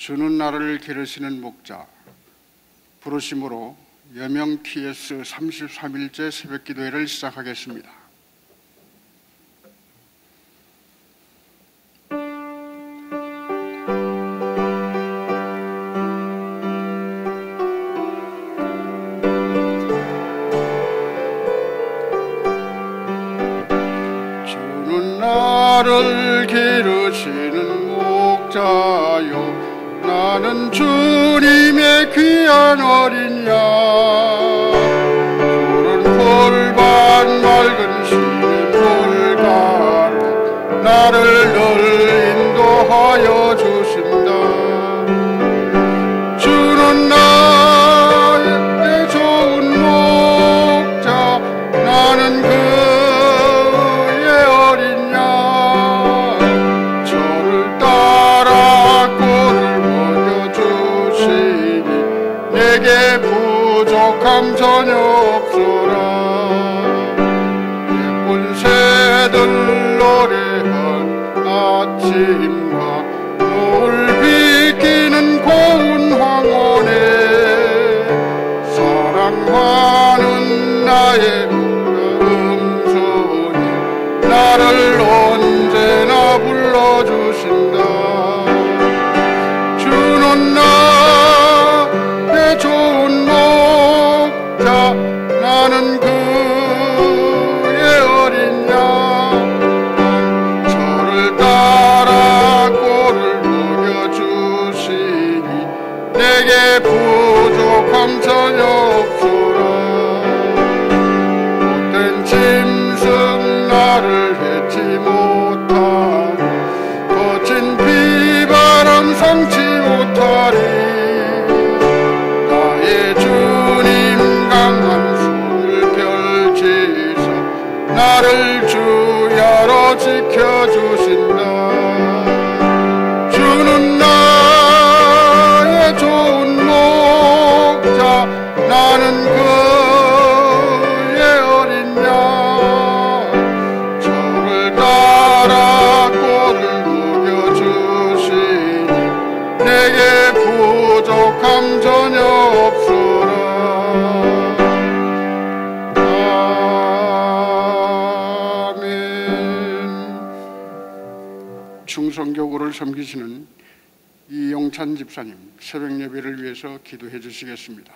주는 나를 기르시는 목자 부르심으로 여명 TS 33일째 새벽기도회를 시작하겠습니다. 주는 나를 기르시는 목자요 나는 주님의 귀한 어린 양 푸른 풀밭 맑은 시냇 물가로 나를 늘 인도하여 주신다. 주는 나의 좋은 목자 나는 그의 어린 양 저를 따라 꼴을 내게 부족함 전혀 없소라. 예쁜 새들 노래한 아침과 노을 비키는 고운 황혼에 사랑하는 나의 음성이 나를 언제나 불러주신다. 주는 좋은 목자 나는 그의 어린 양 저를 따라 꼴을 먹여주시니 내게 부족함 전혀 없소라. 못된 짐승 나를 해치 못하고 거친 비바람 삼지 못하리. 나를 주야로 지켜주신다. 주는 나의 좋은 목자 나는 그의 어린 양 저를 따라 꼴을 먹여주시니 내게 부족함 전혀 없소라. 충성교구를 섬기시는 이용찬 집사님 새벽 예배를 위해서 기도해 주시겠습니다.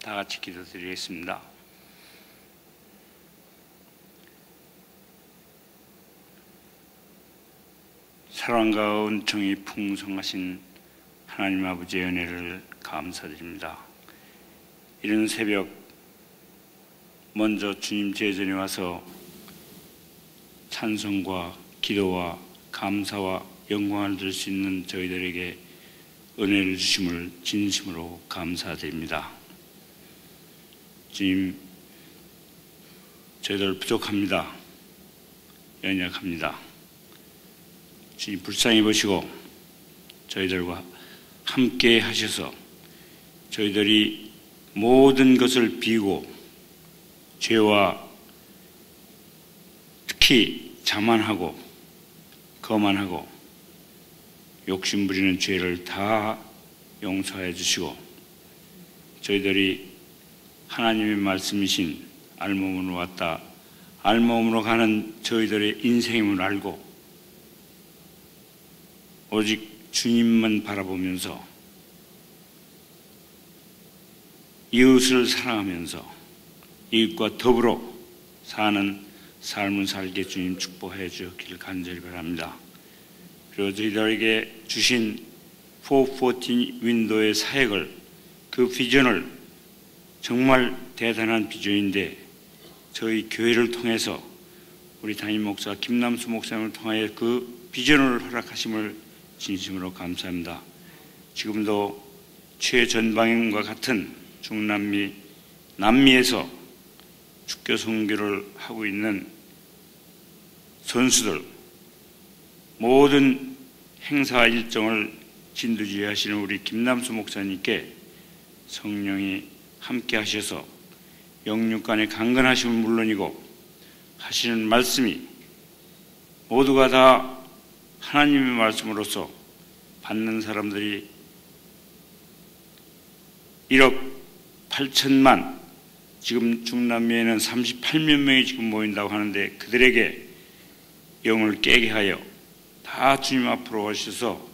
다 같이 기도드리겠습니다. 사랑과 은총이 풍성하신 하나님 아버지의 은혜를 감사드립니다. 이른 새벽 먼저 주님 제전에 와서 찬송과 기도와 감사와 영광을 드릴 수 있는 저희들에게 은혜를 주심을 진심으로 감사드립니다. 주님, 저희들 부족합니다. 연약합니다. 주님 불쌍히 보시고 저희들과 함께 하셔서 저희들이 모든 것을 비우고 죄와 특히 자만하고 거만하고 욕심부리는 죄를 다 용서해 주시고 저희들이 하나님의 말씀이신 알몸으로 왔다 알몸으로 가는 저희들의 인생임을 알고 오직 주님만 바라보면서 이웃을 사랑하면서 이웃과 더불어 사는 삶을 살게 주님 축복해 주시길 간절히 바랍니다. 그리고 저희들에게 주신 414 윈도의 사역을 그 비전을 정말 대단한 비전인데 저희 교회를 통해서 우리 담임 목사 김남수 목사님을 통하여 그 비전을 허락하심을 진심으로 감사합니다. 지금도 최전방과 같은 중남미 남미에서 축교 선교를 하고 있는 선수들 모든 행사 일정을 진두지휘하시는 우리 김남수 목사님께 성령이 함께 하셔서 영육간의 강건하심은 물론이고 하시는 말씀이 모두가 다 하나님의 말씀으로서 받는 사람들이 1억 8천만, 지금 중남미에는 38만 명이 지금 모인다고 하는데 그들에게 영을 깨게 하여 다 주님 앞으로 오셔서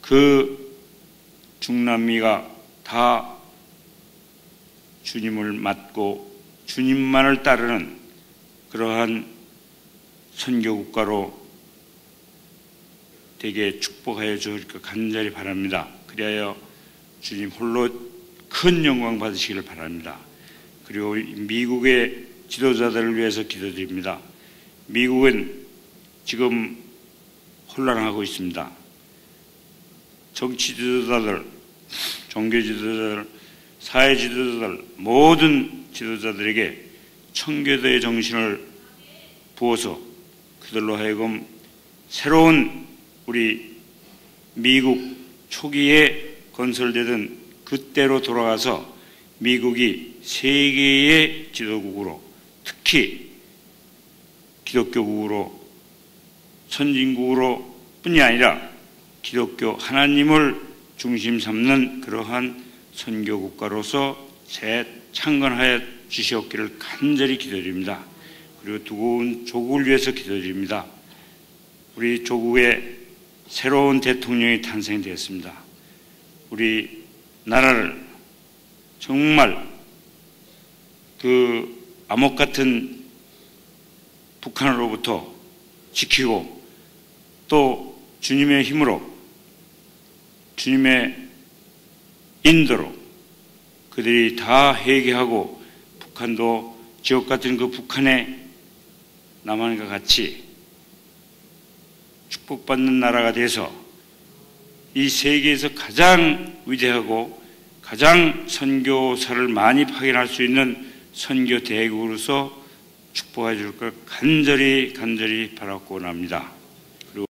그 중남미가 다 주님을 맡고 주님만을 따르는 그러한 선교국가로 되게 축복하여 주시길 간절히 바랍니다. 그리하여 주님 홀로 큰 영광 받으시기를 바랍니다. 그리고 미국의 지도자들을 위해서 기도드립니다. 미국은 지금 혼란하고 있습니다. 정치 지도자들, 종교 지도자들, 사회 지도자들, 모든 지도자들에게 청교도의 정신을 부어서 그들로 하여금 새로운 우리 미국 초기에 건설되던 그때로 돌아가서 미국이 세계의 지도국으로, 특히 기독교국으로, 선진국으로 뿐이 아니라 기독교 하나님을 중심 삼는 그러한 선교국가로서 재창건하여 주시옵기를 간절히 기도드립니다. 그리고 두고온 조국을 위해서 기도드립니다. 우리 조국에 새로운 대통령이 탄생되었습니다. 우리 나라를 정말 그 암흑 같은 북한으로부터 지키고 또 주님의 힘으로 주님의 인도로 그들이 다 회개하고 북한도 지옥 같은 그 북한의 남한과 같이 축복받는 나라가 돼서 이 세계에서 가장 위대하고 가장 선교사를 많이 파견할 수 있는 선교 대국으로서 축복해 줄 걸 간절히 바라고 원합니다. 그리고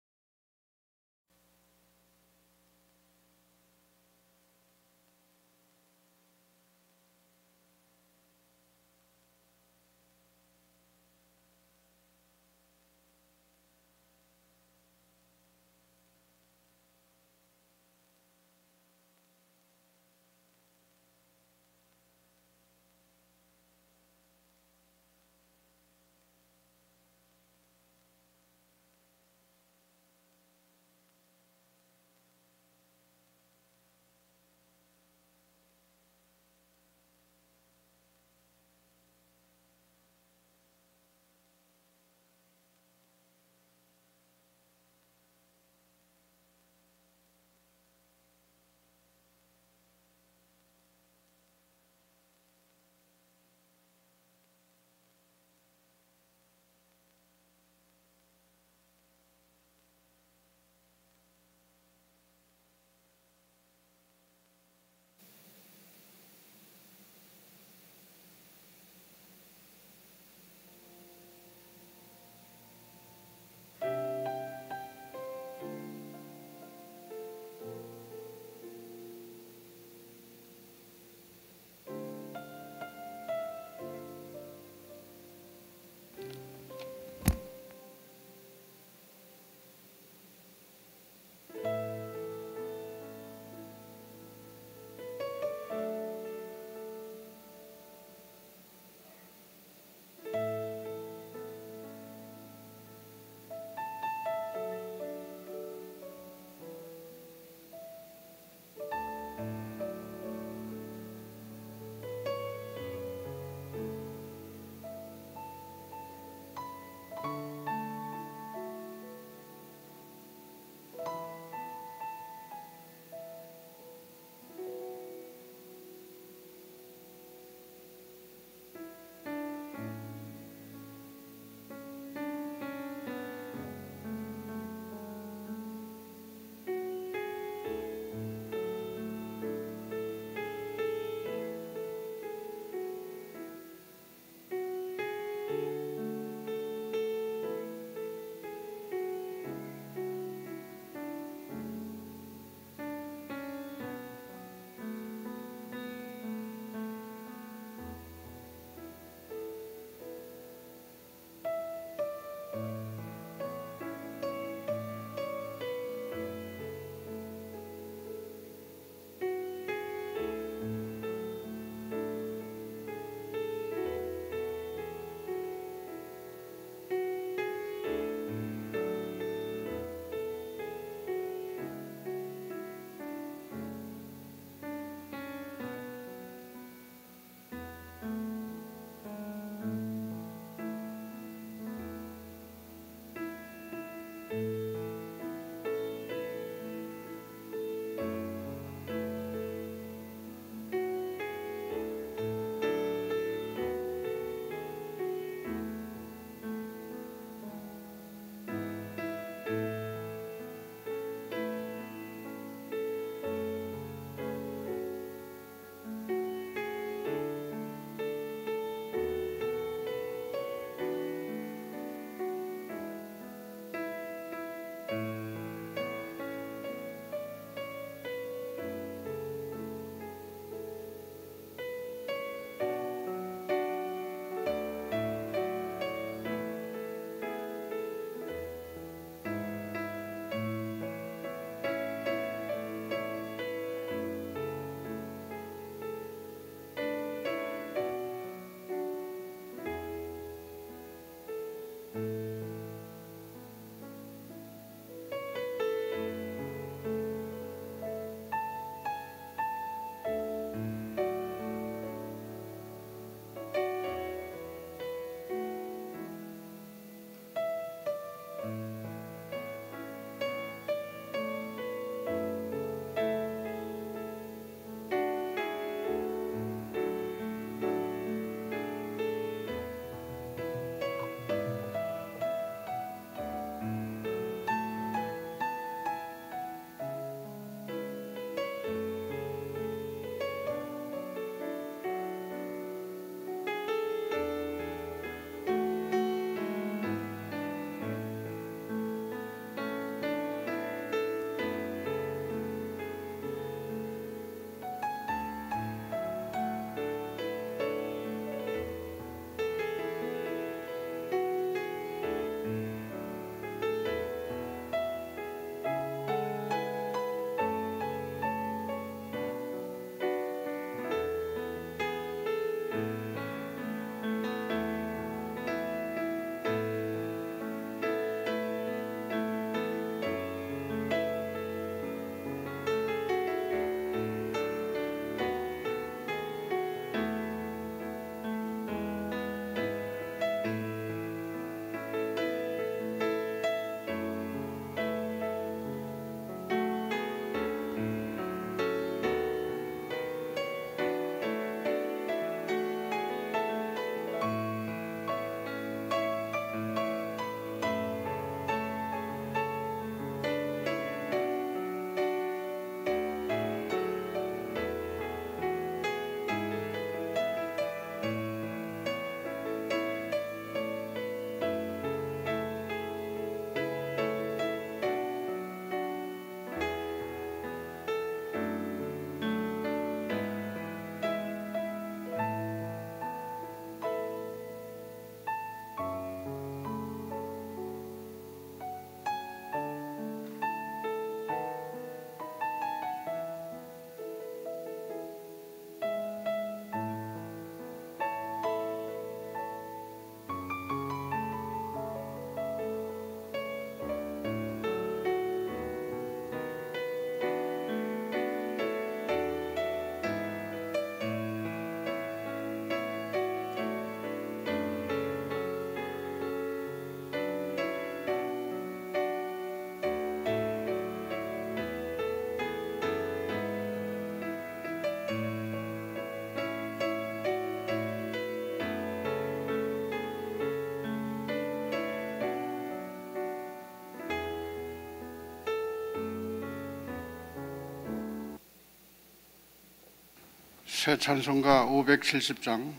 새 찬송가 570장,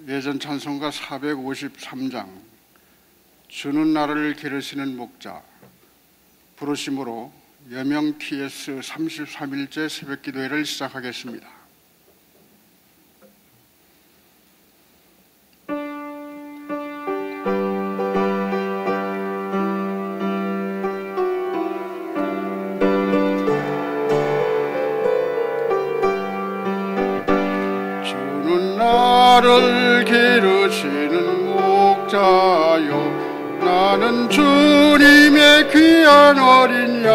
예전 찬송가 453장, 주는 나를 기르시는 목자 부르심으로 여명 TS 33일째 새벽기도회를 시작하겠습니다. 주는 나를 기르시는 목자요, 나는 주님의 귀한 어린 양.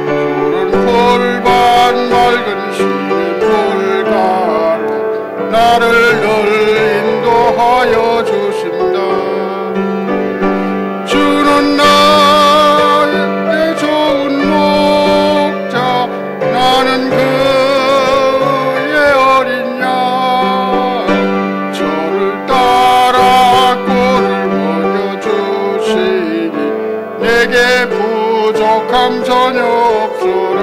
푸른 풀밭 맑은 시냇 물가로 나를 늘 인도하여 주신다. 주는 나의 좋은 목자, 나는 그의 어린 양. 저를 따라 꼴을 먹여주시니 내게 부족함 전혀 없소라.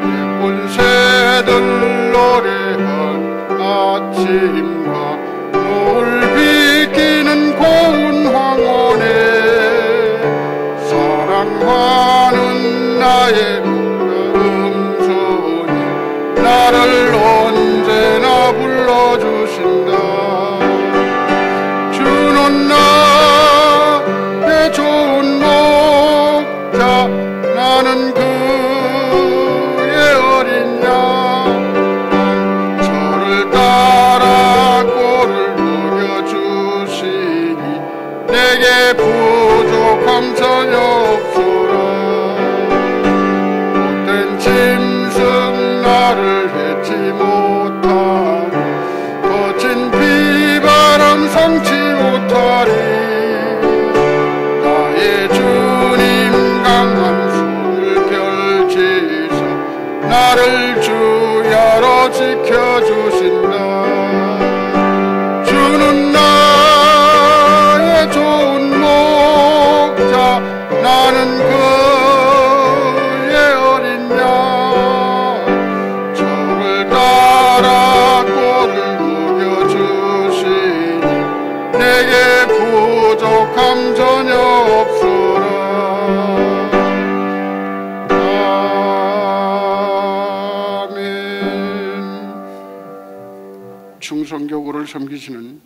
예쁜 새들 노래한 아침과 노을 비키는 고운 황혼에 사랑하는 나의 음성이 나를 언제나 불러주신다. 주는 나의 좋은 목자, 나는 그의 어린 양. 저를 따라 꼴을 먹여주시니 내게 부족함 전혀 없소라. 못된 짐승 나를 해치 못하고 거친 비바람 삼지 못하리. 나의 주님 강한 손을 펼치사 나를 주야로 지켜주신다. 주는 나의 좋은 목자, 나는 그의 어린 양. 저를 따라 꼴을 먹여주시니 내게 부족함 전혀 없소라. 아멘. 충성교구를 섬기시는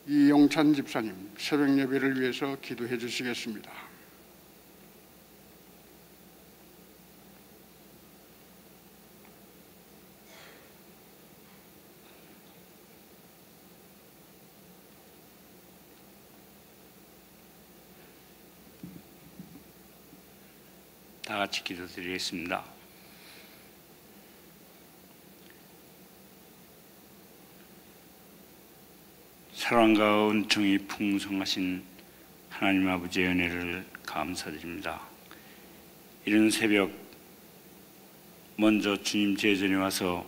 이용찬 집사님, 새벽 예배를 위해서 기도해 주시겠습니다. 다 같이 기도드리겠습니다. 사랑과 은총이 풍성하신 하나님 아버지의 은혜를 감사드립니다. 이른 새벽 먼저 주님 제전에 와서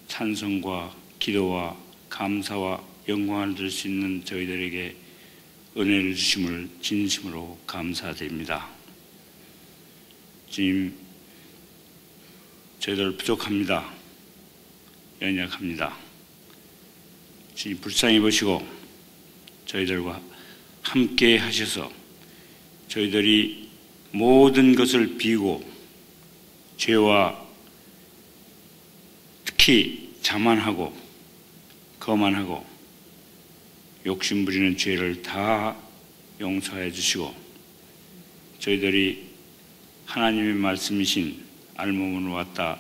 찬송과 기도와 감사와 영광을 드릴 수 있는 저희들에게 은혜를 주심을 진심으로 감사드립니다. 주님, 저희들 부족합니다. 연약합니다. 주님 불쌍히 보시고 저희들과 함께 하셔서 저희들이 모든 것을 비우고 죄와 특히 자만하고 거만하고 욕심부리는 죄를 다 용서해 주시고 저희들이 하나님의 말씀이신 알몸으로 왔다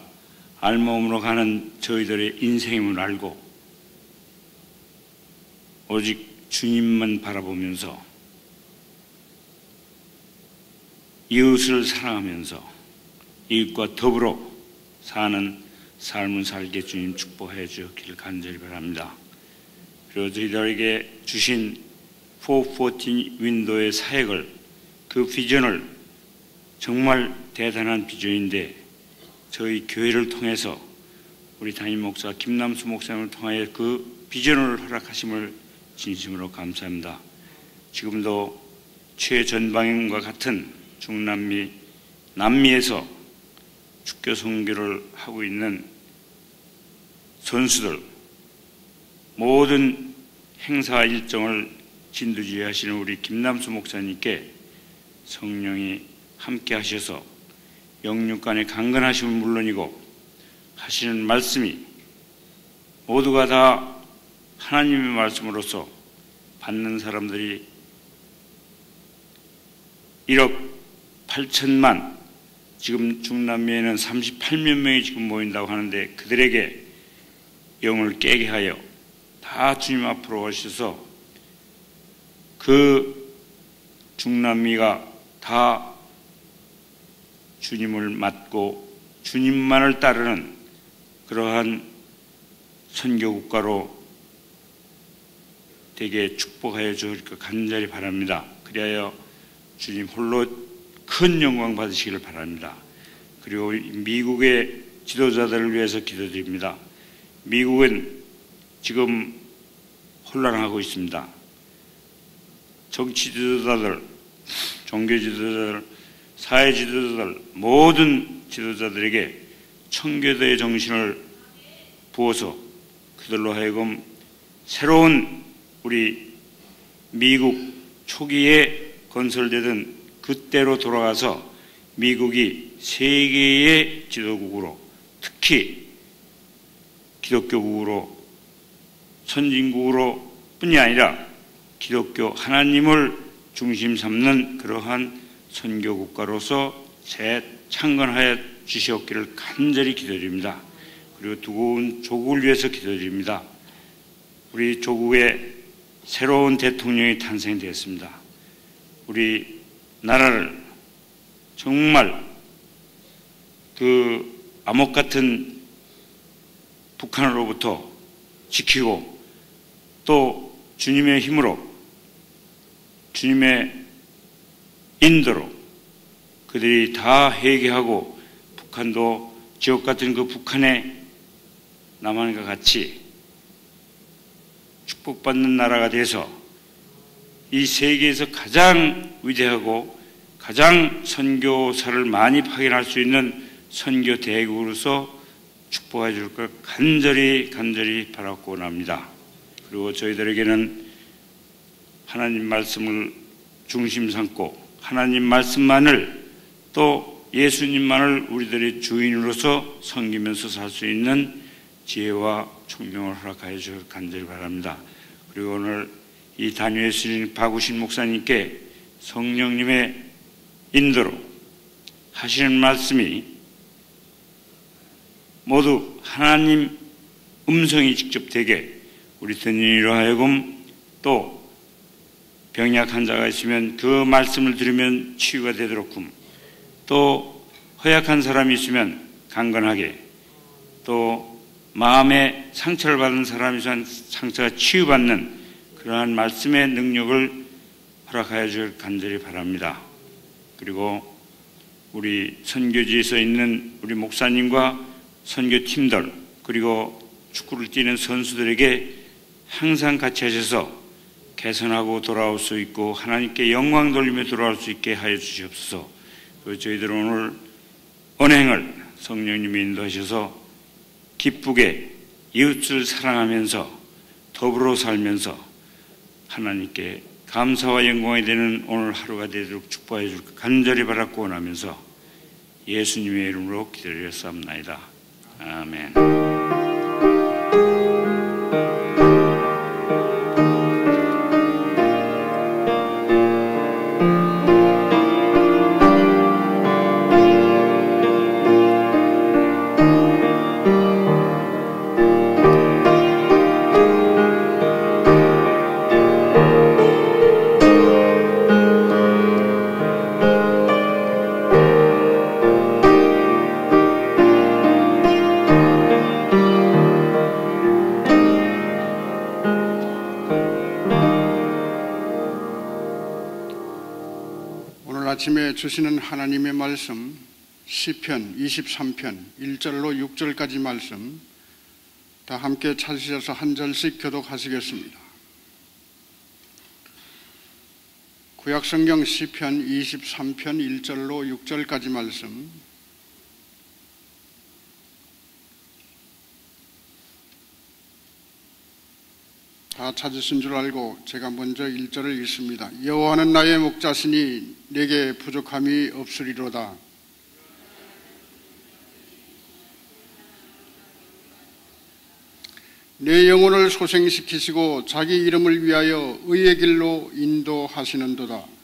알몸으로 가는 저희들의 인생임을 알고 오직 주님만 바라보면서 이웃을 사랑하면서 이웃과 더불어 사는 삶을 살게 주님 축복해 주길 간절히 바랍니다. 그리고 저희들에게 주신 414 윈도의 사역을, 그 비전을, 정말 대단한 비전인데 저희 교회를 통해서 우리 담임 목사 김남수 목사님을 통하여 그 비전을 허락하심을 진심으로 감사합니다. 지금도 최전방과 같은 중남미, 남미에서 축교 선교를 하고 있는 선수들, 모든 행사 일정을 진두지휘하시는 우리 김남수 목사님께 성령이 함께 하셔서 영육간의 강건하심은 물론이고 하시는 말씀이 모두가 다 하나님의 말씀으로서 받는 사람들이 1억 8천만, 지금 중남미에는 38만 명이 지금 모인다고 하는데 그들에게 영을 깨게 하여 다 주님 앞으로 오셔서 그 중남미가 다 주님을 맡고 주님만을 따르는 그러한 선교국가로 되게 축복하여 주시길 간절히 바랍니다. 그리하여 주님 홀로 큰 영광 받으시기를 바랍니다. 그리고 미국의 지도자들을 위해서 기도드립니다. 미국은 지금 혼란하고 있습니다. 정치 지도자들, 종교 지도자들, 사회 지도자들, 모든 지도자들에게 청교도의 정신을 부어서 그들로 하여금 새로운 우리 미국 초기에 건설되던 그때로 돌아가서 미국이 세계의 지도국으로, 특히 기독교국으로, 선진국으로 뿐이 아니라 기독교 하나님을 중심 삼는 그러한 선교국가로서 재창건하여 주시옵기를 간절히 기도드립니다. 그리고 두고온 조국을 위해서 기도드립니다. 우리 조국에 새로운 대통령이 탄생되었습니다. 우리 나라를 정말 그 암흑 같은 북한으로부터 지키고 또 주님의 힘으로 주님의 인도로 그들이 다 회개하고 북한도 지옥 같은 그 북한의 남한과 같이 축복받는 나라가 돼서 이 세계에서 가장 위대하고 가장 선교사를 많이 파견할 수 있는 선교 대국으로서 축복해 줄 것 간절히 바라고 원합니다. 그리고 저희들에게는 하나님 말씀을 중심 삼고 하나님 말씀만을 또 예수님만을 우리들의 주인으로서 섬기면서 살 수 있는 지혜와 총명을 허락하여 주시길 간절히 바랍니다. 그리고 오늘 이 단위에 쓰신 박우신 목사님께 성령님의 인도로 하시는 말씀이 모두 하나님 음성이 직접 되게 우리 듣는이로 하여금 또 병약 환자가 있으면 그 말씀을 들으면 치유가 되도록 또 허약한 사람이 있으면 강건하게 또 마음에 상처를 받은 사람이 있으면 상처가 치유받는 그러한 말씀의 능력을 허락하여 주길 간절히 바랍니다. 그리고 우리 선교지에서 있는 우리 목사님과 선교팀들 그리고 축구를 뛰는 선수들에게 항상 같이 하셔서 개선하고 돌아올 수 있고 하나님께 영광 돌리며 돌아올 수 있게 하여 주시옵소서. 그리고 저희들 오늘 언행을 성령님이 인도하셔서 기쁘게 이웃을 사랑하면서 더불어 살면서 하나님께 감사와 영광이 되는 오늘 하루가 되도록 축복해 줄 간절히 바라고 원하면서 예수님의 이름으로 기도드렸사옵나이다. 아멘. 아침에 주시는 하나님의 말씀 시편 23편 1절로 6절까지 말씀 다 함께 찾으셔서 한 절씩 교독하시겠습니다. 구약성경 시편 23편 1절로 6절까지 말씀 다 찾으신 줄 알고 제가 먼저 1절을 읽습니다. 여호와는 나의 목자시니 내게 부족함이 없으리로다. 내 영혼을 소생시키시고 자기 이름을 위하여 의의 길로 인도하시는도다.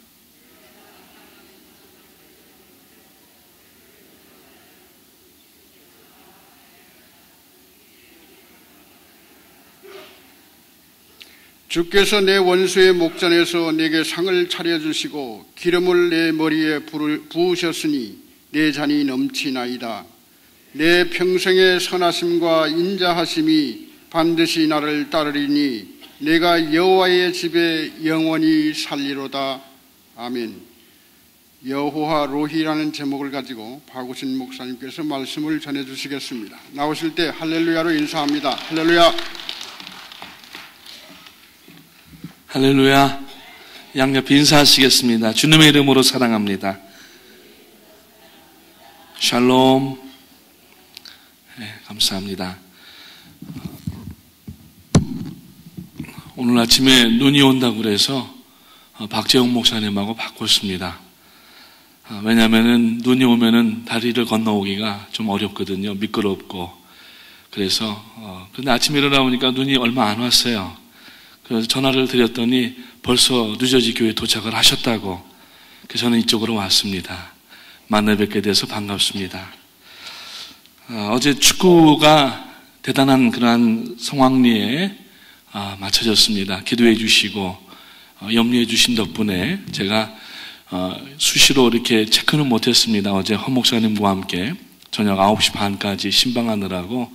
주께서 내 원수의 목전에서 내게 상을 차려주시고 기름을 내 머리에 부으셨으니 내 잔이 넘치나이다. 내 평생의 선하심과 인자하심이 반드시 나를 따르리니 내가 여호와의 집에 영원히 살리로다. 아멘. 여호와 로히라는 제목을 가지고 박우신 목사님께서 말씀을 전해주시겠습니다. 나오실 때 할렐루야로 인사합니다. 할렐루야. 할렐루야. 양옆 인사하시겠습니다. 주님의 이름으로 사랑합니다. 샬롬. 네, 감사합니다. 오늘 아침에 눈이 온다고 그래서 박재홍 목사님하고 바꿨습니다. 왜냐하면 눈이 오면은 다리를 건너오기가 좀 어렵거든요. 미끄럽고. 그래서 근데 아침에 일어나보니까 눈이 얼마 안 왔어요. 그래서 전화를 드렸더니 벌써 뉴저지 교회에 도착을 하셨다고. 그래서 저는 이쪽으로 왔습니다. 만나 뵙게 돼서 반갑습니다. 어제 축구가 대단한 그러한 성황리에 맞춰졌습니다. 기도해 주시고 염려해 주신 덕분에 제가 수시로 이렇게 체크는 못했습니다. 어제 허 목사님과 함께 저녁 9시 반까지 신방하느라고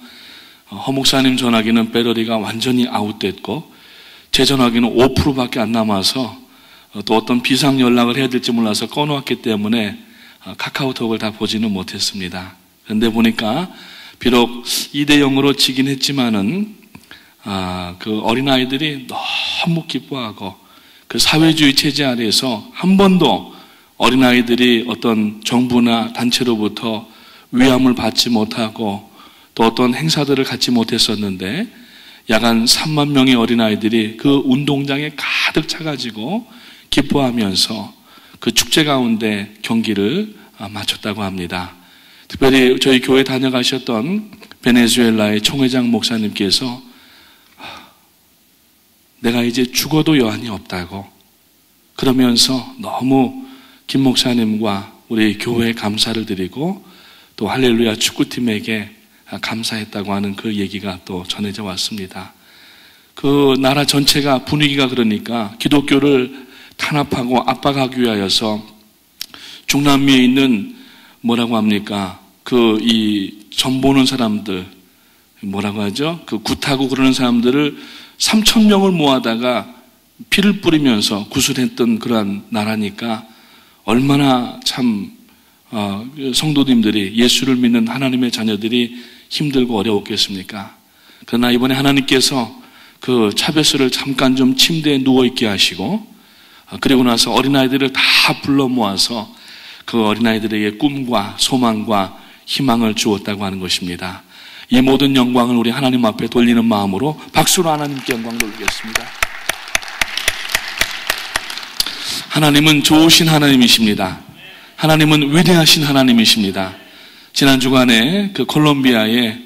허 목사님 전화기는 배터리가 완전히 아웃됐고 제 전화기는 5%밖에 안 남아서 또 어떤 비상 연락을 해야 될지 몰라서 꺼놓았기 때문에 카카오톡을 다 보지는 못했습니다. 그런데 보니까 비록 2대0으로 지긴 했지만은 그 어린아이들이 너무 기뻐하고 그 사회주의 체제 아래에서 한 번도 어린아이들이 어떤 정부나 단체로부터 위함을 받지 못하고 또 어떤 행사들을 갖지 못했었는데 약 한 3만 명의 어린아이들이 그 운동장에 가득 차가지고 기뻐하면서 그 축제 가운데 경기를 마쳤다고 합니다. 특별히 저희 교회 다녀가셨던 베네수엘라의 총회장 목사님께서 내가 이제 죽어도 여한이 없다고 그러면서 너무 김 목사님과 우리 교회에 감사를 드리고 또 할렐루야 축구팀에게 감사했다고 하는 그 얘기가 또 전해져 왔습니다. 그 나라 전체가 분위기가 그러니까 기독교를 탄압하고 압박하기 위하여서 중남미에 있는 뭐라고 합니까? 그 이 점 보는 사람들 뭐라고 하죠? 그 굿하고 그러는 사람들을 3,000명을 모아다가 피를 뿌리면서 구술했던 그러한 나라니까 얼마나 참 성도님들이 예수를 믿는 하나님의 자녀들이 힘들고 어려웠겠습니까? 그러나 이번에 하나님께서 그 차베스를 잠깐 좀 침대에 누워있게 하시고 그리고 나서 어린아이들을 다 불러 모아서 그 어린아이들에게 꿈과 소망과 희망을 주었다고 하는 것입니다. 이 모든 영광을 우리 하나님 앞에 돌리는 마음으로 박수로 하나님께 영광 돌리겠습니다. 하나님은 좋으신 하나님이십니다. 하나님은 위대하신 하나님이십니다. 지난 주간에 그 콜롬비아의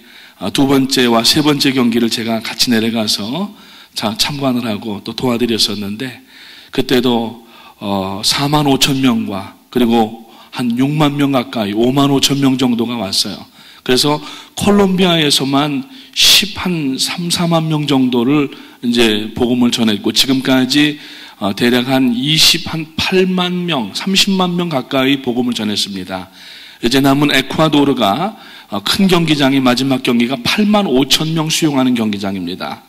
두 번째와 세 번째 경기를 제가 같이 내려가서 참관을 하고 또 도와드렸었는데 그때도 4만 5천 명과 그리고 한 6만 명 가까이 5만 5천 명 정도가 왔어요. 그래서 콜롬비아에서만 3, 4만 명 정도를 이제 복음을 전했고 지금까지 대략 한 8만 명, 30만 명 가까이 복음을 전했습니다. 이제 남은 에콰도르가 큰 경기장이 마지막 경기가 8만 5천 명 수용하는 경기장입니다.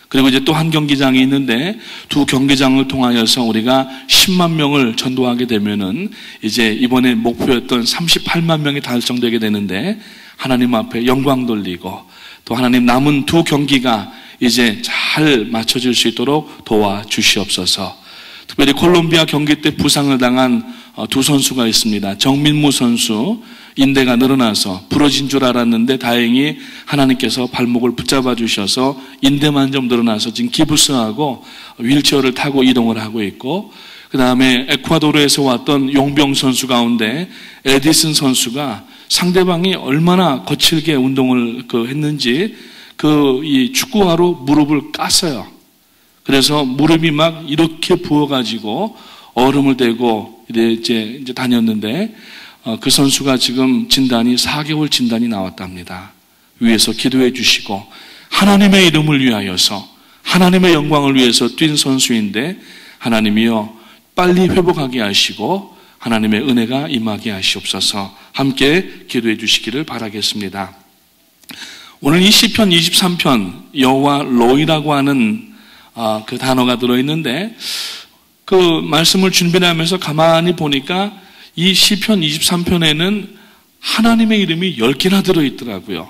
그리고 이제 또 한 경기장이 있는데 두 경기장을 통하여서 우리가 10만 명을 전도하게 되면은 이제 이번에 목표였던 38만 명이 달성되게 되는데 하나님 앞에 영광 돌리고 또 하나님 남은 두 경기가 이제 잘 맞춰질 수 있도록 도와주시옵소서. 특별히 콜롬비아 경기 때 부상을 당한 두 선수가 있습니다. 정민무 선수, 인대가 늘어나서 부러진 줄 알았는데 다행히 하나님께서 발목을 붙잡아 주셔서 인대만 좀 늘어나서 지금 기부스하고 휠체어를 타고 이동을 하고 있고, 그 다음에 에콰도르에서 왔던 용병 선수 가운데 에디슨 선수가 상대방이 얼마나 거칠게 운동을 했는지 이 축구화로 무릎을 깠어요. 그래서 무릎이 막 이렇게 부어가지고 얼음을 대고 이제 다녔는데, 그 선수가 지금 진단이 4개월 진단이 나왔답니다. 위에서 기도해 주시고 하나님의 이름을 위하여서 하나님의 영광을 위해서 뛴 선수인데, 하나님이여 빨리 회복하게 하시고 하나님의 은혜가 임하게 하시옵소서. 함께 기도해 주시기를 바라겠습니다. 오늘 이 시편 23편 여호와 로이라고 하는 그 단어가 들어있는데, 그 말씀을 준비하면서 가만히 보니까 이 시편 23편에는 하나님의 이름이 10개나 들어있더라고요.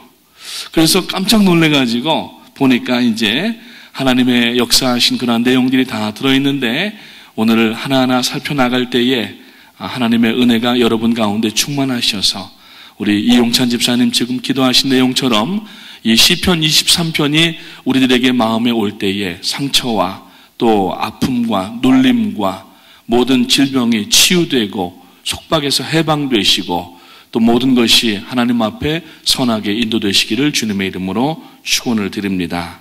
그래서 깜짝 놀래가지고 보니까 이제 하나님의 역사하신 그런 내용들이 다 들어있는데, 오늘 하나하나 살펴나갈 때에 하나님의 은혜가 여러분 가운데 충만하셔서 우리 이용찬 집사님 지금 기도하신 내용처럼 이 시편 23편이 우리들에게 마음에 올 때에 상처와 또 아픔과 눌림과 모든 질병이 치유되고 속박에서 해방되시고 또 모든 것이 하나님 앞에 선하게 인도되시기를 주님의 이름으로 축원을 드립니다.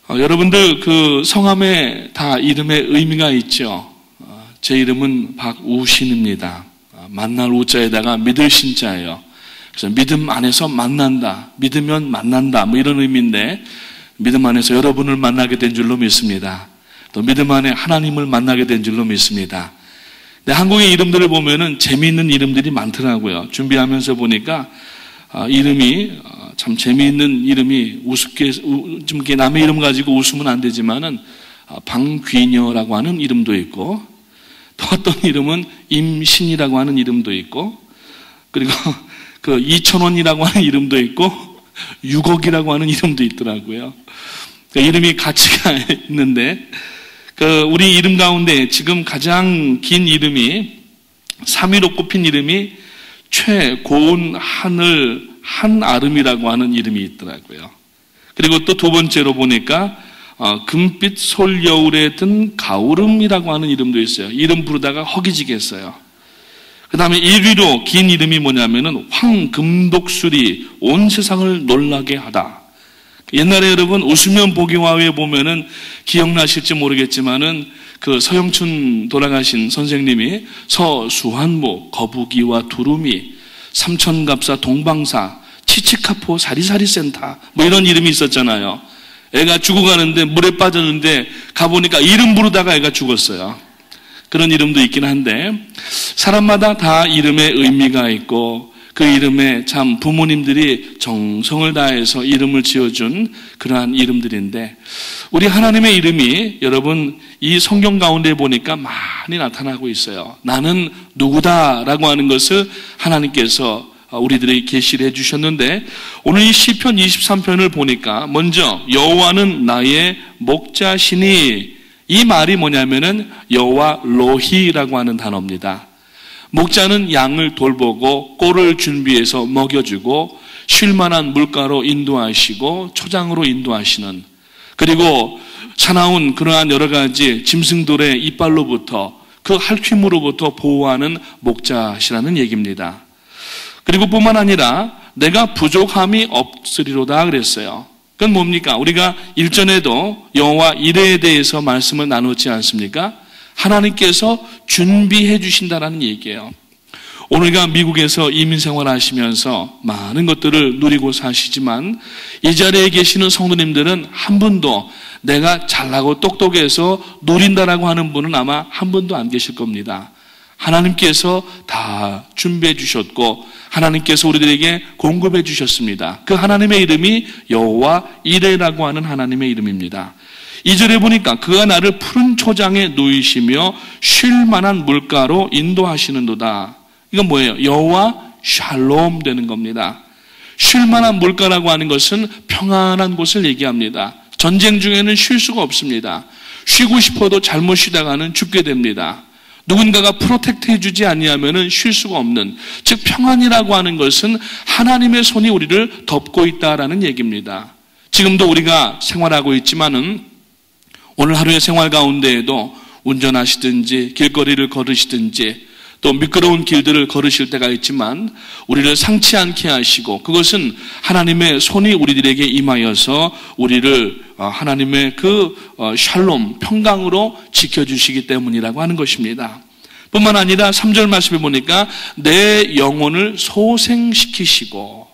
여러분들 그 성함에 다 이름의 의미가 있죠. 제 이름은 박우신입니다. 만날 우자에다가 믿을 신자예요. 그래서 믿음 안에서 만난다, 믿으면 만난다, 뭐 이런 의미인데, 믿음 안에서 여러분을 만나게 된 줄로 믿습니다. 또 믿음 안에 하나님을 만나게 된 줄로 믿습니다. 근데 한국의 이름들을 보면은 재미있는 이름들이 많더라고요. 준비하면서 보니까 이름이 참 재미있는 이름이 우습게 좀 이렇게 남의 이름 가지고 웃으면 안 되지만은 방귀녀라고 하는 이름도 있고, 또 어떤 이름은 임신이라고 하는 이름도 있고, 그리고 그 2,000원이라고 하는 이름도 있고 6억이라고 하는 이름도 있더라고요. 그 이름이 가치가 있는데, 그 우리 이름 가운데 지금 가장 긴 이름이 3위로 꼽힌 이름이 최고운 하늘 한아름이라고 하는 이름이 있더라고요. 그리고 또 두 번째로 보니까 금빛 솔여울에 든 가오름이라고 하는 이름도 있어요. 이름 부르다가 허기지겠어요. 그 다음에 1위로 긴 이름이 뭐냐면은 황금독수리 온 세상을 놀라게 하다. 옛날에 여러분 웃으면 보기 와외에 보면은 기억나실지 모르겠지만은 그 서영춘 돌아가신 선생님이 서수환무, 거북이와 두루미, 삼천갑사, 동방사, 치치카포, 사리사리센터 뭐 이런 이름이 있었잖아요. 애가 죽어가는데 물에 빠졌는데 가보니까 이름 부르다가 애가 죽었어요. 그런 이름도 있긴 한데, 사람마다 다 이름에 의미가 있고 그 이름에 참 부모님들이 정성을 다해서 이름을 지어준 그러한 이름들인데, 우리 하나님의 이름이 여러분 이 성경 가운데 보니까 많이 나타나고 있어요. 나는 누구다라고 하는 것을 하나님께서 우리들에게 계시를 해주셨는데, 오늘 이 시편 23편을 보니까 먼저 여호와는 나의 목자시니, 이 말이 뭐냐면은 여호와 로히라고 하는 단어입니다. 목자는 양을 돌보고 꼴을 준비해서 먹여주고 쉴만한 물가로 인도하시고 초장으로 인도하시는, 그리고 사나운 그러한 여러 가지 짐승들의 이빨로부터 그 핥힘으로부터 보호하는 목자시라는 얘기입니다. 그리고 뿐만 아니라 내가 부족함이 없으리로다 그랬어요. 그건 뭡니까? 우리가 일전에도 여호와 이레에 대해서 말씀을 나눴지 않습니까? 하나님께서 준비해 주신다라는 얘기예요. 오늘가 미국에서 이민 생활하시면서 많은 것들을 누리고 사시지만 이 자리에 계시는 성도님들은 한 분도 내가 잘나고 똑똑해서 누린다라고 하는 분은 아마 한 분도 안 계실 겁니다. 하나님께서 다 준비해 주셨고 하나님께서 우리들에게 공급해 주셨습니다. 그 하나님의 이름이 여호와 이레라고 하는 하나님의 이름입니다. 2절에 보니까 그가 나를 푸른 초장에 누이시며 쉴 만한 물가로 인도하시는도다. 이건 뭐예요? 여호와 샬롬 되는 겁니다. 쉴 만한 물가라고 하는 것은 평안한 곳을 얘기합니다. 전쟁 중에는 쉴 수가 없습니다. 쉬고 싶어도 잘못 쉬다가는 죽게 됩니다. 누군가가 프로텍트 해주지 아니하면은 쉴 수가 없는, 즉 평안이라고 하는 것은 하나님의 손이 우리를 덮고 있다라는 얘기입니다. 지금도 우리가 생활하고 있지만은 오늘 하루의 생활 가운데에도 운전하시든지 길거리를 걸으시든지 또 미끄러운 길들을 걸으실 때가 있지만 우리를 상치 않게 하시고, 그것은 하나님의 손이 우리들에게 임하여서 우리를 하나님의 그 샬롬, 평강으로 지켜주시기 때문이라고 하는 것입니다. 뿐만 아니라 3절 말씀에 보니까 내 영혼을 소생시키시고,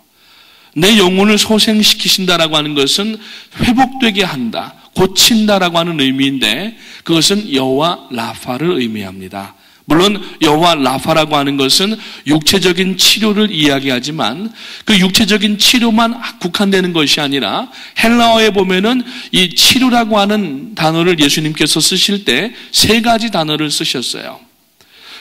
내 영혼을 소생시키신다라고 하는 것은 회복되게 한다, 고친다라고 하는 의미인데, 그것은 여호와 라파를 의미합니다. 물론 여호와 라파라고 하는 것은 육체적인 치료를 이야기하지만 그 육체적인 치료만 국한되는 것이 아니라 헬라어에 보면은 이 치료라고 하는 단어를 예수님께서 쓰실 때 세 가지 단어를 쓰셨어요.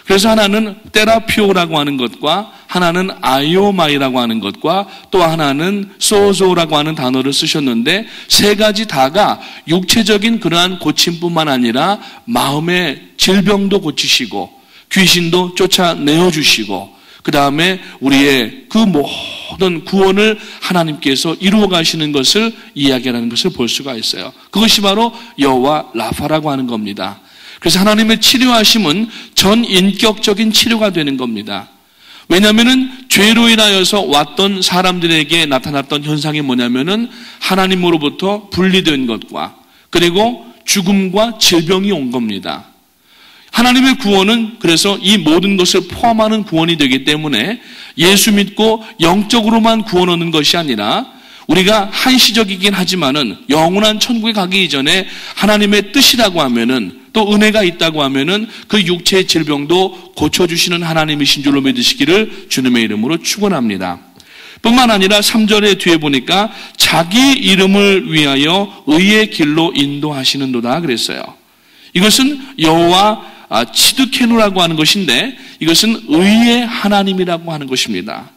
그래서 하나는 테라피오라고 하는 것과, 하나는 아이오마이라고 하는 것과, 또 하나는 소조라고 하는 단어를 쓰셨는데, 세 가지 다가 육체적인 그러한 고침뿐만 아니라 마음의 질병도 고치시고 귀신도 쫓아내어 주시고, 그 다음에 우리의 그 모든 구원을 하나님께서 이루어 가시는 것을 이야기하는 것을 볼 수가 있어요. 그것이 바로 여호와 라파라고 하는 겁니다. 그래서 하나님의 치료하심은 전 인격적인 치료가 되는 겁니다. 왜냐하면은 죄로 인하여서 왔던 사람들에게 나타났던 현상이 뭐냐면은 하나님으로부터 분리된 것과, 그리고 죽음과 질병이 온 겁니다. 하나님의 구원은 그래서 이 모든 것을 포함하는 구원이 되기 때문에 예수 믿고 영적으로만 구원 얻는 것이 아니라, 우리가 한시적이긴 하지만은 영원한 천국에 가기 이전에 하나님의 뜻이라고 하면은, 또 은혜가 있다고 하면은 그 육체의 질병도 고쳐주시는 하나님이신 줄로 믿으시기를 주님의 이름으로 축원합니다. 뿐만 아니라 3절의 뒤에 보니까 자기 이름을 위하여 의의 길로 인도하시는도다 그랬어요. 이것은 여호와 치드케누라고 하는 것인데, 이것은 의의 하나님이라고 하는 것입니다.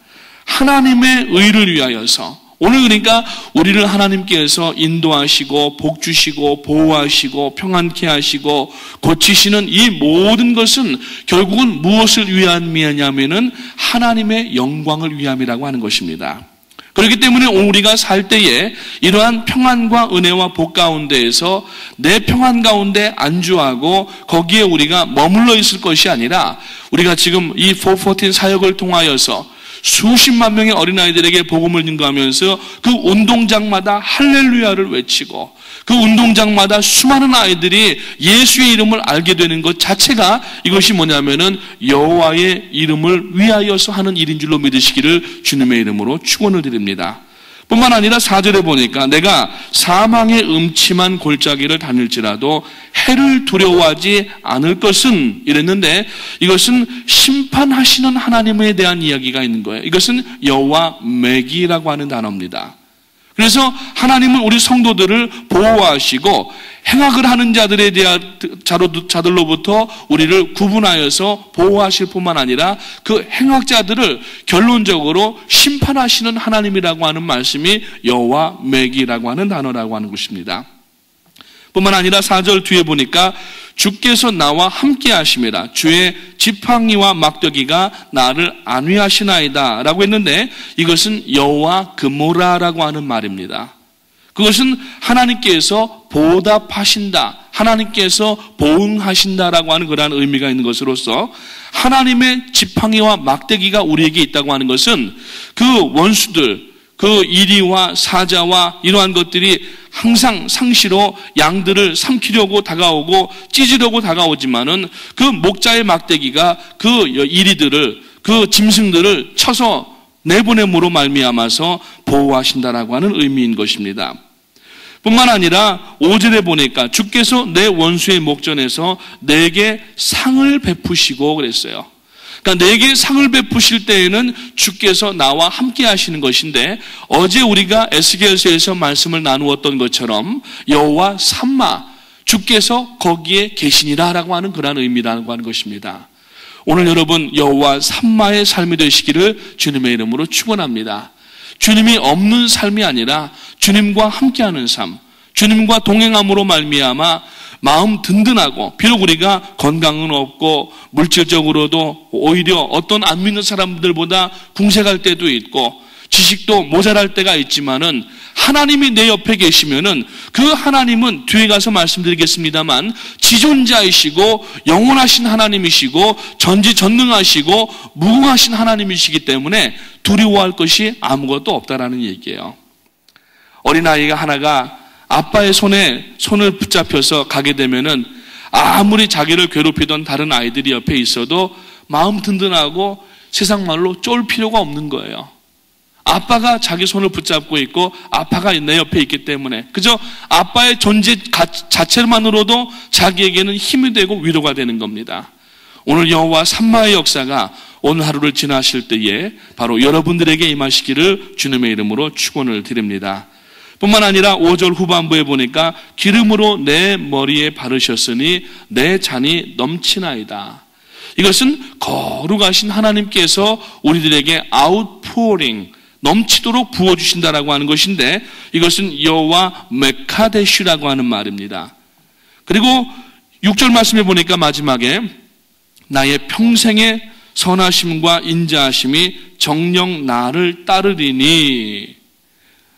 하나님의 의를 위하여서, 오늘 그러니까 우리를 하나님께서 인도하시고 복 주시고 보호하시고 평안케 하시고 고치시는 이 모든 것은 결국은 무엇을 위함이냐면은 하나님의 영광을 위함이라고 하는 것입니다. 그렇기 때문에 우리가 살 때에 이러한 평안과 은혜와 복 가운데에서 내 평안 가운데 안주하고 거기에 우리가 머물러 있을 것이 아니라, 우리가 지금 이 414 사역을 통하여서 수십만 명의 어린아이들에게 복음을 증거하면서 그 운동장마다 할렐루야를 외치고, 그 운동장마다 수많은 아이들이 예수의 이름을 알게 되는 것 자체가, 이것이 뭐냐면은 여호와의 이름을 위하여서 하는 일인 줄로 믿으시기를 주님의 이름으로 축원을 드립니다. 뿐만 아니라 4절에 보니까 내가 사망의 음침한 골짜기를 다닐지라도 해를 두려워하지 않을 것은, 이랬는데 이것은 심판하시는 하나님에 대한 이야기가 있는 거예요. 이것은 여호와 매기라고 하는 단어입니다. 그래서 하나님은 우리 성도들을 보호하시고 행악을 하는 자들에 대한 자들로부터 우리를 구분하여서 보호하실 뿐만 아니라 그 행악자들을 결론적으로 심판하시는 하나님이라고 하는 말씀이 여호와 매기라고 하는 단어라고 하는 것입니다. 뿐만 아니라 4절 뒤에 보니까 주께서 나와 함께 하심이라, 주의 지팡이와 막대기가 나를 안위하시나이다 라고 했는데, 이것은 여호와 그모라라고 하는 말입니다. 그것은 하나님께서 보답하신다, 하나님께서 보응하신다라고 하는 그러한 의미가 있는 것으로서, 하나님의 지팡이와 막대기가 우리에게 있다고 하는 것은 그 원수들, 그 이리와 사자와 이러한 것들이 항상 상시로 양들을 삼키려고 다가오고 찢으려고 다가오지만은 그 목자의 막대기가 그 이리들을, 그 짐승들을 쳐서 내보냄으로 말미암아서 보호하신다라고 하는 의미인 것입니다. 뿐만 아니라 5절에 보니까 주께서 내 원수의 목전에서 내게 상을 베푸시고 그랬어요. 그러니까 내게 상을 베푸실 때에는 주께서 나와 함께 하시는 것인데, 어제 우리가 에스겔서에서 말씀을 나누었던 것처럼 여호와 삼마, 주께서 거기에 계시니라라고 하는 그러한 의미라고 하는 것입니다. 오늘 여러분 여호와 삼마의 삶이 되시기를 주님의 이름으로 축원합니다. 주님이 없는 삶이 아니라 주님과 함께하는 삶, 주님과 동행함으로 말미암아 마음 든든하고, 비록 우리가 건강은 없고 물질적으로도 오히려 어떤 안 믿는 사람들보다 궁색할 때도 있고 지식도 모자랄 때가 있지만은 하나님이 내 옆에 계시면은 그 하나님은 뒤에 가서 말씀드리겠습니다만 지존자이시고 영원하신 하나님이시고 전지전능하시고 무궁하신 하나님이시기 때문에 두려워할 것이 아무것도 없다라는 얘기예요. 어린아이가 하나가 아빠의 손을 붙잡혀서 가게 되면은 아무리 자기를 괴롭히던 다른 아이들이 옆에 있어도 마음 든든하고 세상 말로 쫄 필요가 없는 거예요. 아빠가 자기 손을 붙잡고 있고 아빠가 내 옆에 있기 때문에 그저 아빠의 존재 자체만으로도 자기에게는 힘이 되고 위로가 되는 겁니다. 오늘 여호와 삼마의 역사가 오늘 하루를 지나실 때에 바로 여러분들에게 임하시기를 주님의 이름으로 축원을 드립니다. 뿐만 아니라 5절 후반부에 보니까 기름으로 내 머리에 바르셨으니 내 잔이 넘치나이다. 이것은 거룩하신 하나님께서 우리들에게 아웃포링 넘치도록 부어주신다라고 하는 것인데 이것은 여호와 메카데슈라고 하는 말입니다. 그리고 6절 말씀에 보니까 마지막에 나의 평생의 선하심과 인자하심이 정녕 나를 따르리니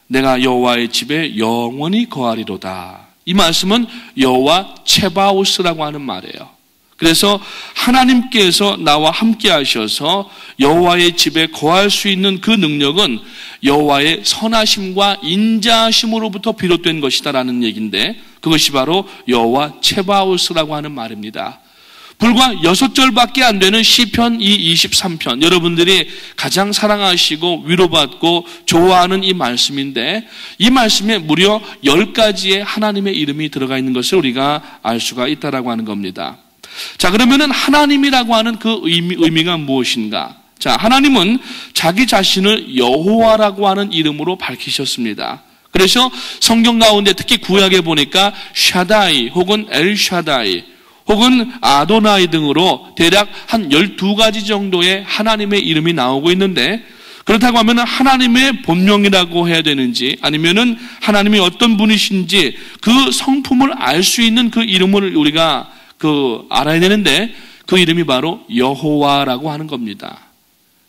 내가 여호와의 집에 영원히 거하리로다. 이 말씀은 여호와 체바오스라고 하는 말이에요. 그래서 하나님께서 나와 함께 하셔서 여호와의 집에 거할 수 있는 그 능력은 여호와의 선하심과 인자하심으로부터 비롯된 것이다라는 얘기인데 그것이 바로 여호와 체바오스라고 하는 말입니다. 불과 6절밖에 안 되는 시편 23편 여러분들이 가장 사랑하시고 위로받고 좋아하는 이 말씀인데 이 말씀에 무려 10가지의 하나님의 이름이 들어가 있는 것을 우리가 알 수가 있다라고 하는 겁니다. 자, 그러면은 하나님이라고 하는 그 의미가 무엇인가? 자, 하나님은 자기 자신을 여호와라고 하는 이름으로 밝히셨습니다. 그래서 성경 가운데 특히 구약에 보니까 샤다이 혹은 엘샤다이 혹은 아도나이 등으로 대략 한 12가지 정도의 하나님의 이름이 나오고 있는데 그렇다고 하면 하나님의 본명이라고 해야 되는지 아니면은 하나님이 어떤 분이신지 그 성품을 알 수 있는 그 이름을 우리가 알아야 되는데 그 이름이 바로 여호와라고 하는 겁니다.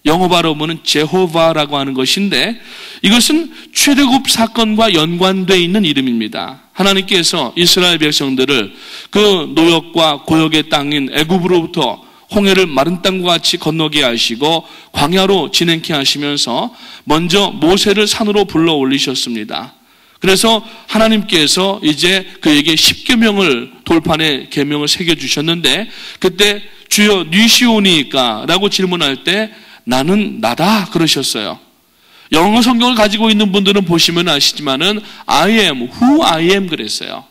영어 발음은 제호바라고 하는 것인데 이것은 출애굽 사건과 연관되어 있는 이름입니다. 하나님께서 이스라엘 백성들을 그 노역과 고역의 땅인 애굽으로부터 홍해를 마른 땅과 같이 건너게 하시고 광야로 진행케 하시면서 먼저 모세를 산으로 불러 올리셨습니다. 그래서 하나님께서 이제 그에게 10계명을 돌판에 계명을 새겨주셨는데 그때 주여 니시오니까 라고 질문할 때 나는 나다 그러셨어요. 영어 성경을 가지고 있는 분들은 보시면 아시지만은 I am, who I am 그랬어요.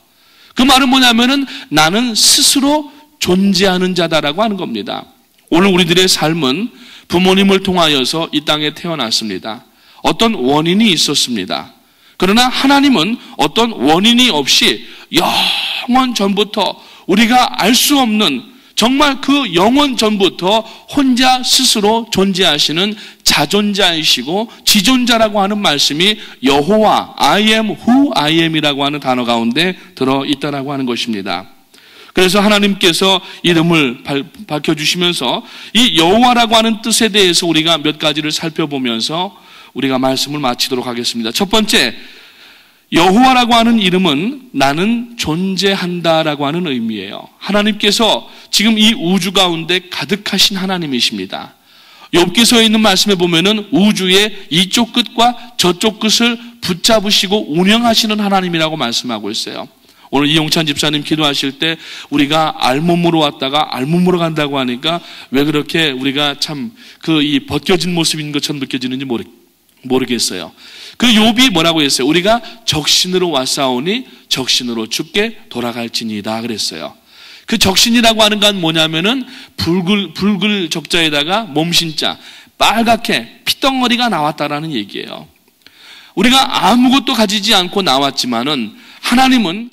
그 말은 뭐냐면은 나는 스스로 존재하는 자다라고 하는 겁니다. 오늘 우리들의 삶은 부모님을 통하여서 이 땅에 태어났습니다. 어떤 원인이 있었습니다. 그러나 하나님은 어떤 원인이 없이 영원 전부터 우리가 알 수 없는 정말 그 영원 전부터 혼자 스스로 존재하시는 자존자이시고 지존자라고 하는 말씀이 여호와 I am who I am이라고 하는 단어 가운데 들어있다라고 하는 것입니다. 그래서 하나님께서 이름을 밝혀주시면서 이 여호와라고 하는 뜻에 대해서 우리가 몇 가지를 살펴보면서 우리가 말씀을 마치도록 하겠습니다. 첫 번째, 여호와라고 하는 이름은 나는 존재한다라고 하는 의미예요. 하나님께서 지금 이 우주 가운데 가득하신 하나님이십니다. 욥기서에 있는 말씀에 보면은 우주의 이쪽 끝과 저쪽 끝을 붙잡으시고 운영하시는 하나님이라고 말씀하고 있어요. 오늘 이용찬 집사님 기도하실 때 우리가 알몸으로 왔다가 알몸으로 간다고 하니까 왜 그렇게 우리가 참 이 벗겨진 모습인 것처럼 느껴지는지 모르겠어요. 그 욥이 뭐라고 했어요? 우리가 적신으로 왔사오니 적신으로 죽게 돌아갈지니이다 그랬어요. 그 적신이라고 하는 건 뭐냐면은 붉을 적자에다가 몸신자 빨갛게 피덩어리가 나왔다라는 얘기예요. 우리가 아무것도 가지지 않고 나왔지만은 하나님은